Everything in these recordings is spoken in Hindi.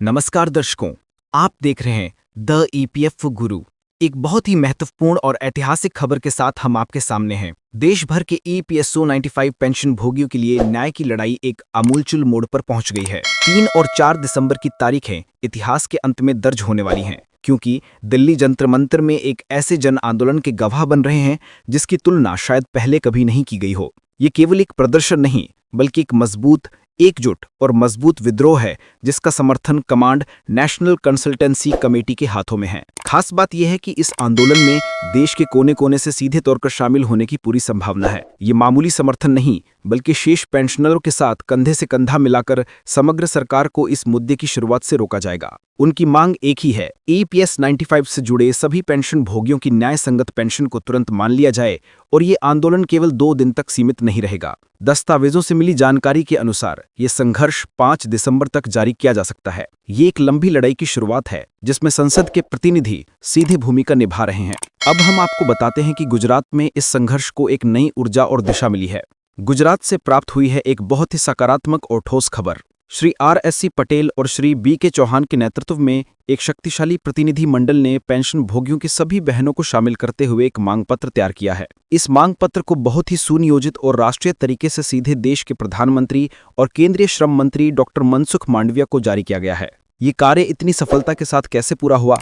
नमस्कार दर्शकों, आप देख रहे हैं द ईपीएफ गुरु। एक बहुत ही महत्वपूर्ण और ऐतिहासिक खबर के साथ हम आपके सामने हैं। देश भर के ईपीएसओ 95 पेंशन भोगियों के लिए न्याय की लड़ाई एक आमूलचूल मोड़ पर पहुंच गई है। 3 और 4 दिसंबर की तारीखें इतिहास के अंत में दर्ज होने वाली हैं, क्योंकि दिल्ली जंतर मंतर में एक ऐसे जन आंदोलन के गवाह बन रहे हैं जिसकी तुलना शायद पहले कभी नहीं की गई हो। ये केवल एक प्रदर्शन नहीं, बल्कि एक मजबूत, एकजुट और मजबूत विद्रोह है जिसका समर्थन कमांड नेशनल कंसल्टेंसी कमेटी के हाथों में है। खास बात यह है कि इस आंदोलन में देश के कोने कोने से सीधे तौर पर शामिल होने की पूरी संभावना है। ये मामूली समर्थन नहीं, बल्कि शेष पेंशनरों के साथ कंधे से कंधा मिलाकर समग्र सरकार को इस मुद्दे की शुरुआत से रोका जाएगा। उनकी मांग एक ही है, ईपीएस 95 से जुड़े सभी पेंशन भोगियों की न्याय संगत पेंशन को तुरंत मान लिया जाए। और ये आंदोलन केवल 2 दिन तक सीमित नहीं रहेगा। दस्तावेजों से मिली जानकारी के अनुसार ये संघर्ष 5 दिसंबर तक जारी किया जा सकता है। ये एक लंबी लड़ाई की शुरुआत है जिसमें संसद के प्रतिनिधि सीधे भूमिका निभा रहे हैं। अब हम आपको बताते हैं कि गुजरात में इस संघर्ष को एक नई ऊर्जा और दिशा मिली है। गुजरात से प्राप्त हुई है एक बहुत ही सकारात्मक और ठोस खबर। श्री RSC पटेल और श्री BK चौहान के नेतृत्व में एक शक्तिशाली प्रतिनिधि मंडल ने पेंशन भोगियों की सभी बहनों को शामिल करते हुए एक मांग पत्र तैयार किया है। इस मांग पत्र को बहुत ही सुनियोजित और राष्ट्रीय तरीके से सीधे देश के प्रधानमंत्री और केंद्रीय श्रम मंत्री डॉक्टर मनसुख मांडविया को जारी किया गया है। ये कार्य इतनी सफलता के साथ कैसे पूरा हुआ?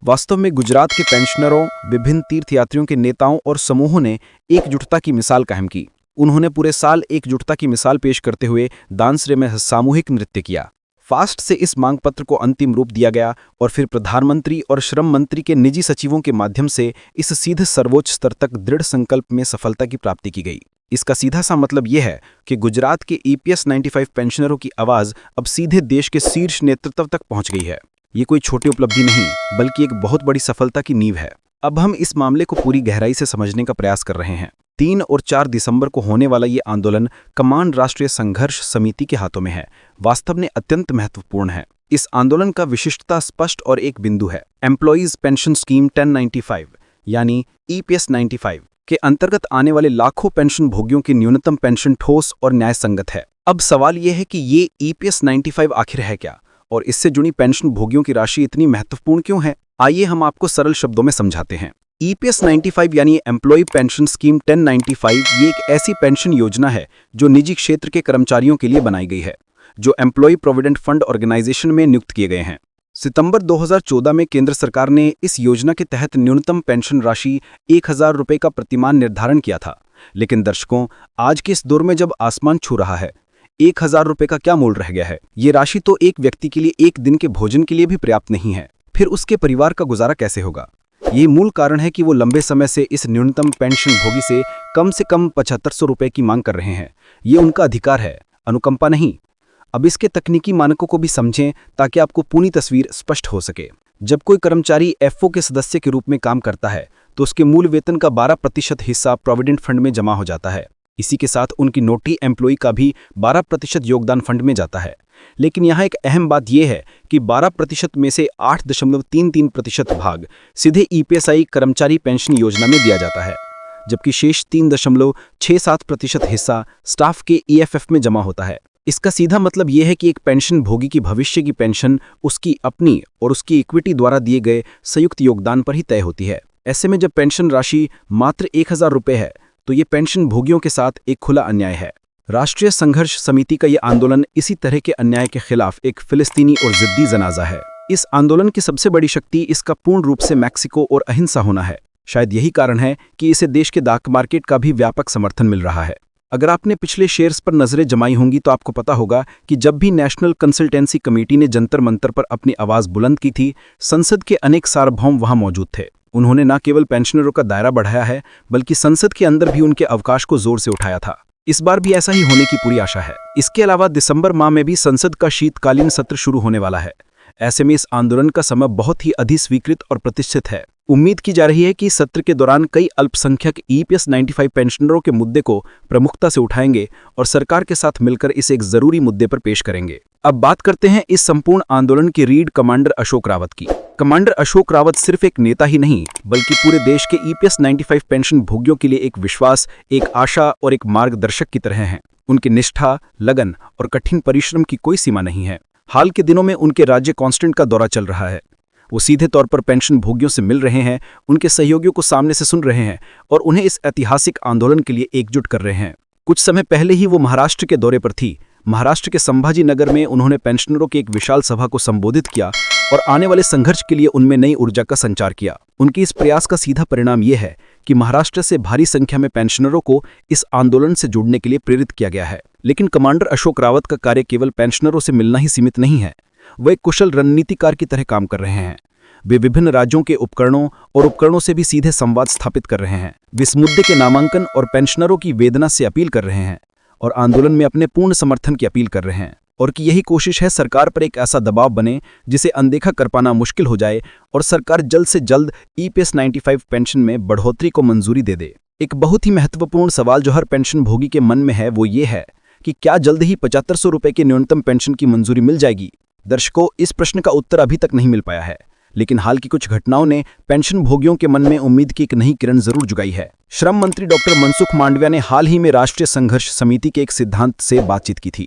वास्तव में गुजरात के पेंशनरों, विभिन्न तीर्थयात्रियों के नेताओं और समूहों ने एकजुटता की मिसाल कायम की। उन्होंने पूरे साल एकजुटता की मिसाल पेश करते हुए दानसरे में सामूहिक नृत्य किया। फास्ट से इस मांग पत्र को अंतिम रूप दिया गया और फिर प्रधानमंत्री और श्रम मंत्री के निजी सचिवों के माध्यम से इस सीधे सर्वोच्च स्तर तक दृढ़ संकल्प में सफलता की प्राप्ति की गई। इसका सीधा सा मतलब यह है कि गुजरात के ईपीएस 95 पेंशनरों की आवाज अब सीधे देश के शीर्ष नेतृत्व तक पहुंच गई है। ये कोई छोटी उपलब्धि नहीं, बल्कि एक बहुत बड़ी सफलता की नींव है। अब हम इस मामले को पूरी गहराई से समझने का प्रयास कर रहे हैं। 3 और 4 दिसंबर को होने वाला ये आंदोलन कमांड राष्ट्रीय संघर्ष समिति के हाथों में है। वास्तव में अत्यंत महत्वपूर्ण है। इस आंदोलन का विशिष्टता स्पष्ट और एक बिंदु है। एम्प्लॉइज पेंशन स्कीम 1095 यानी ईपीएस 95 के अंतर्गत आने वाले लाखों पेंशन भोगियों की न्यूनतम पेंशन ठोस और न्याय संगत है। अब सवाल यह है कि ये ईपीएस 95 आखिर है क्या, और इससे जुड़ी पेंशन भोगियों की राशि इतनी महत्वपूर्ण क्यों है? आइए हम आपको सरल शब्दों में समझाते हैं। ईपीएस 95 यानी एम्प्लॉय पेंशन स्कीम 1095 ये एक ऐसी पेंशन योजना है जो निजी क्षेत्र के कर्मचारियों के लिए बनाई गई है, जो एम्प्लॉय प्रोविडेंट फंड ऑर्गेनाइजेशन में नियुक्त किए गए हैं। सितंबर 2014 में केंद्र सरकार ने इस योजना के तहत न्यूनतम पेंशन राशि 1000 रुपये का प्रतिमान निर्धारण किया था। लेकिन दर्शकों, आज के इस दौर में जब आसमान छू रहा है, 1000 रुपये का क्या मूल्य रह गया है? ये राशि तो एक व्यक्ति के लिए एक दिन के भोजन के लिए भी पर्याप्त नहीं है। फिर उसके परिवार का गुजारा कैसे होगा? ये मूल कारण है कि वो लंबे समय से इस न्यूनतम पेंशन भोगी से कम 7500 रुपये की मांग कर रहे हैं। ये उनका अधिकार है, अनुकंपा नहीं। अब इसके तकनीकी मानकों को भी समझें ताकि आपको पूरी तस्वीर स्पष्ट हो सके। जब कोई कर्मचारी एफओ के सदस्य के रूप में काम करता है तो उसके मूल वेतन का 12% हिस्सा प्रोविडेंट फंड में जमा हो जाता है। इसी के साथ उनकी नोटी एम्प्लॉय का भी 12% योगदान फंड में जाता है। लेकिन यहाँ एक अहम बात यह है कि 12% में से 8.33% भाग सीधे ईपीएसआई कर्मचारी पेंशन योजना में दिया जाता है, जबकि शेष 3.67% हिस्सा स्टाफ के ईएफएफ में जमा होता है। इसका सीधा मतलब यह है कि एक पेंशन भोगी की भविष्य की पेंशन उसकी अपनी और उसकी इक्विटी द्वारा दिए गए संयुक्त योगदान पर ही तय होती है। ऐसे में जब पेंशन राशि मात्र 1000 रुपये है तो ये पेंशन भोगियों के साथ एक खुला अन्याय है। राष्ट्रीय संघर्ष समिति का ये आंदोलन इसी तरह के अन्याय के खिलाफ एक फिलिस्तीनी और जिद्दी जनाजा है। इस आंदोलन की सबसे बड़ी शक्ति इसका पूर्ण रूप से मैक्सिको और अहिंसा होना है। शायद यही कारण है कि इसे देश के डाक मार्केट का भी व्यापक समर्थन मिल रहा है। अगर आपने पिछले शेयर्स पर नजरें जमाई होंगी तो आपको पता होगा कि जब भी नेशनल कंसल्टेंसी कमेटी ने जंतर मंतर पर अपनी आवाज बुलंद की थी, संसद के अनेक सार्वभौम वहां मौजूद थे। उन्होंने न केवल पेंशनरों का दायरा बढ़ाया है, बल्कि संसद के अंदर भी उनके अवकाश को जोर से उठाया था। इस बार भी ऐसा ही होने की पूरी आशा है। इसके अलावा दिसंबर माह में भी संसद का शीतकालीन सत्र शुरू होने वाला है। ऐसे में इस आंदोलन का समय बहुत ही अधिस्वीकृत और प्रतिष्ठित है। उम्मीद की जा रही है कि सत्र के दौरान कई अल्पसंख्यक ईपीएस 95 पेंशनरों के मुद्दे को प्रमुखता से उठाएंगे और सरकार के साथ मिलकर इसे एक जरूरी मुद्दे पर पेश करेंगे। अब बात करते हैं इस संपूर्ण आंदोलन की रीढ़ कमांडर अशोक रावत की। कमांडर अशोक रावत सिर्फ एक नेता ही नहीं, बल्कि पूरे देश के ईपीएस 95 पेंशन भोगियों के लिए एक विश्वास, एक आशा और एक मार्गदर्शक की तरह हैं। उनकी निष्ठा, लगन और कठिन परिश्रम की कोई सीमा नहीं है। हाल के दिनों में उनके राज्य कांस्टेंट का दौरा चल रहा है। वो सीधे तौर पर पेंशन भोगियों से मिल रहे हैं, उनके सहयोगियों को सामने से सुन रहे हैं और उन्हें इस ऐतिहासिक आंदोलन के लिए एकजुट कर रहे हैं। कुछ समय पहले ही वो महाराष्ट्र के दौरे पर थी। महाराष्ट्र के संभाजी नगर में उन्होंने पेंशनरों की एक विशाल सभा को संबोधित किया और आने वाले संघर्ष के लिए उनमें नई ऊर्जा का संचार किया। उनकी इस प्रयास का सीधा परिणाम यह है कि महाराष्ट्र से भारी संख्या में पेंशनरों को इस आंदोलन से जुड़ने के लिए प्रेरित किया गया है। लेकिन कमांडर अशोक रावत का कार्य केवल पेंशनरों से मिलना ही सीमित नहीं है। वे एक कुशल रणनीतिकार की तरह काम कर रहे हैं। वे विभिन्न राज्यों के उपकरणों से भी सीधे संवाद स्थापित कर रहे हैं। वे इस मुद्दे के नामांकन और पेंशनरों की वेदना से अपील कर रहे हैं और आंदोलन में अपने पूर्ण समर्थन की अपील कर रहे हैं, और कि यही कोशिश है सरकार पर एक ऐसा दबाव बने जिसे अनदेखा कर पाना मुश्किल हो जाए और सरकार जल्द से जल्द EPS 95 पेंशन में बढ़ोतरी को मंजूरी दे दे। एक बहुत ही महत्वपूर्ण सवाल जो हर पेंशन भोगी के मन में है वो ये है कि क्या जल्द ही 7500 रुपये की न्यूनतम पेंशन की मंजूरी मिल जाएगी। दर्शकों, इस प्रश्न का उत्तर अभी तक नहीं मिल पाया है, लेकिन हाल की कुछ घटनाओं ने पेंशन भोगियों के मन में उम्मीद की एक नई किरण जरूर जुगाई है। श्रम मंत्री डॉक्टर मनसुख मांडविया ने हाल ही में राष्ट्रीय संघर्ष समिति के एक सिद्धांत से बातचीत की थी।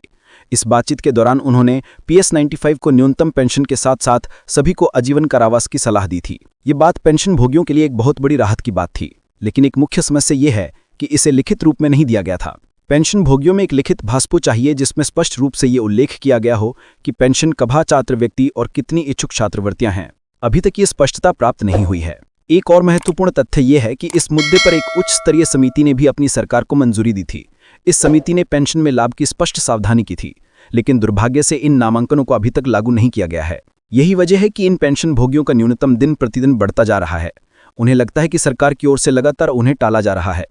इस बातचीत के दौरान उन्होंने PS 95 को न्यूनतम पेंशन के साथ साथ सभी को आजीवन कारावास की सलाह दी थी। ये बात पेंशन भोगियों के लिए एक बहुत बड़ी राहत की बात थी, लेकिन एक मुख्य समस्या ये है कि इसे लिखित रूप में नहीं दिया गया था। पेंशन भोगियों में एक लिखित भास्पो चाहिए जिसमें स्पष्ट रूप से ये उल्लेख किया गया हो कि पेंशन कभा छात्र व्यक्ति और कितनी इच्छुक छात्रवृत्तियां हैं। अभी तक ये स्पष्टता प्राप्त नहीं हुई है। एक और महत्वपूर्ण तथ्य ये है कि इस मुद्दे पर एक उच्च स्तरीय समिति ने भी अपनी सरकार को मंजूरी दी थी। इस समिति ने पेंशन में लाभ की स्पष्ट सावधानी की थी, लेकिन दुर्भाग्य से इन नामांकनों को अभी तक लागू नहीं किया गया है। यही वजह है कि इन पेंशन भोगियों का न्यूनतम दिन प्रतिदिन बढ़ता जा रहा है। उन्हें लगता है कि सरकार की ओर से लगातार उन्हें टाला जा रहा है।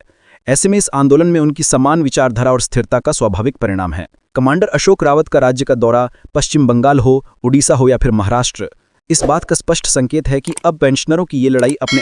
ऐसे में इस आंदोलन में उनकी समान विचारधारा और स्थिरता का स्वाभाविक परिणाम है। कमांडर अशोक रावत का राज्य का दौरा, पश्चिम बंगाल हो, उड़ीसा हो या फिर महाराष्ट्र, इस बात का स्पष्ट संकेत है कि अब पेंशनरों की ये लड़ाई अपने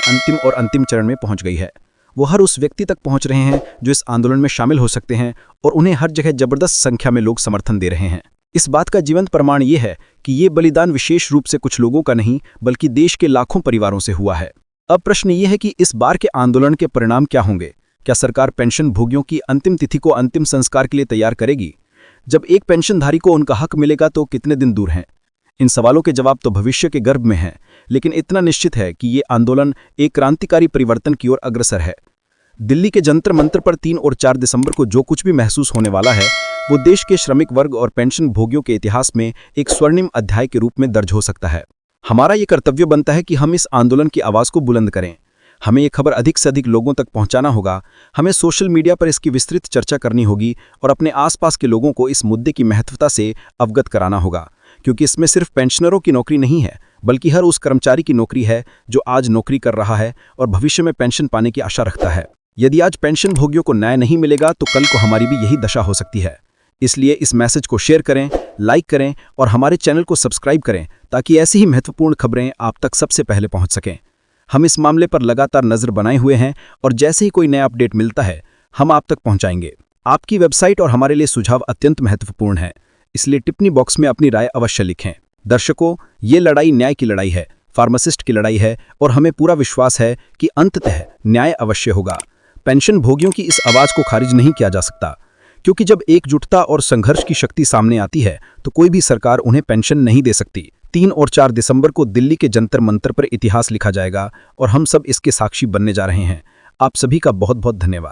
अंतिम चरण में पहुंच गई है। वो हर उस व्यक्ति तक पहुंच रहे हैं जो इस आंदोलन में शामिल हो सकते हैं और उन्हें हर जगह जबरदस्त संख्या में लोग समर्थन दे रहे हैं। इस बात का जीवंत प्रमाण ये है कि ये बलिदान विशेष रूप से कुछ लोगों का नहीं बल्कि देश के लाखों परिवारों से हुआ है। अब प्रश्न ये है कि इस बार के आंदोलन के परिणाम क्या होंगे। क्या सरकार पेंशन भोगियों की अंतिम तिथि को अंतिम संस्कार के लिए तैयार करेगी? जब एक पेंशनधारी को उनका हक मिलेगा तो कितने दिन दूर हैं? इन सवालों के जवाब तो भविष्य के गर्भ में हैं, लेकिन इतना निश्चित है कि ये आंदोलन एक क्रांतिकारी परिवर्तन की ओर अग्रसर है। दिल्ली के जंतर मंतर पर 3 और 4 दिसंबर को जो कुछ भी महसूस होने वाला है वो देश के श्रमिक वर्ग और पेंशन भोगियों के इतिहास में एक स्वर्णिम अध्याय के रूप में दर्ज हो सकता है। हमारा ये कर्तव्य बनता है कि हम इस आंदोलन की आवाज़ को बुलंद करें। हमें ये खबर अधिक से अधिक लोगों तक पहुंचाना होगा। हमें सोशल मीडिया पर इसकी विस्तृत चर्चा करनी होगी और अपने आसपास के लोगों को इस मुद्दे की महत्वता से अवगत कराना होगा, क्योंकि इसमें सिर्फ पेंशनरों की नौकरी नहीं है बल्कि हर उस कर्मचारी की नौकरी है जो आज नौकरी कर रहा है और भविष्य में पेंशन पाने की आशा रखता है। यदि आज पेंशन भोगियों को न्याय नहीं मिलेगा तो कल को हमारी भी यही दशा हो सकती है। इसलिए इस मैसेज को शेयर करें, लाइक करें और हमारे चैनल को सब्सक्राइब करें ताकि ऐसी ही महत्वपूर्ण खबरें आप तक सबसे पहले पहुंच सकें। हम इस मामले पर लगातार नज़र बनाए हुए हैं और जैसे ही कोई नया अपडेट मिलता है हम आप तक पहुंचाएंगे। आपकी वेबसाइट और हमारे लिए सुझाव अत्यंत महत्वपूर्ण है, इसलिए टिप्पणी बॉक्स में अपनी राय अवश्य लिखें। दर्शकों, ये लड़ाई न्याय की लड़ाई है, फार्मासिस्ट की लड़ाई है और हमें पूरा विश्वास है कि अंततः न्याय अवश्य होगा। पेंशन भोगियों की इस आवाज़ को खारिज नहीं किया जा सकता, क्योंकि जब एकजुटता और संघर्ष की शक्ति सामने आती है तो कोई भी सरकार उन्हें पेंशन नहीं दे सकती। 3 और 4 दिसंबर को दिल्ली के जंतर मंतर पर इतिहास लिखा जाएगा और हम सब इसके साक्षी बनने जा रहे हैं। आप सभी का बहुत बहुत धन्यवाद।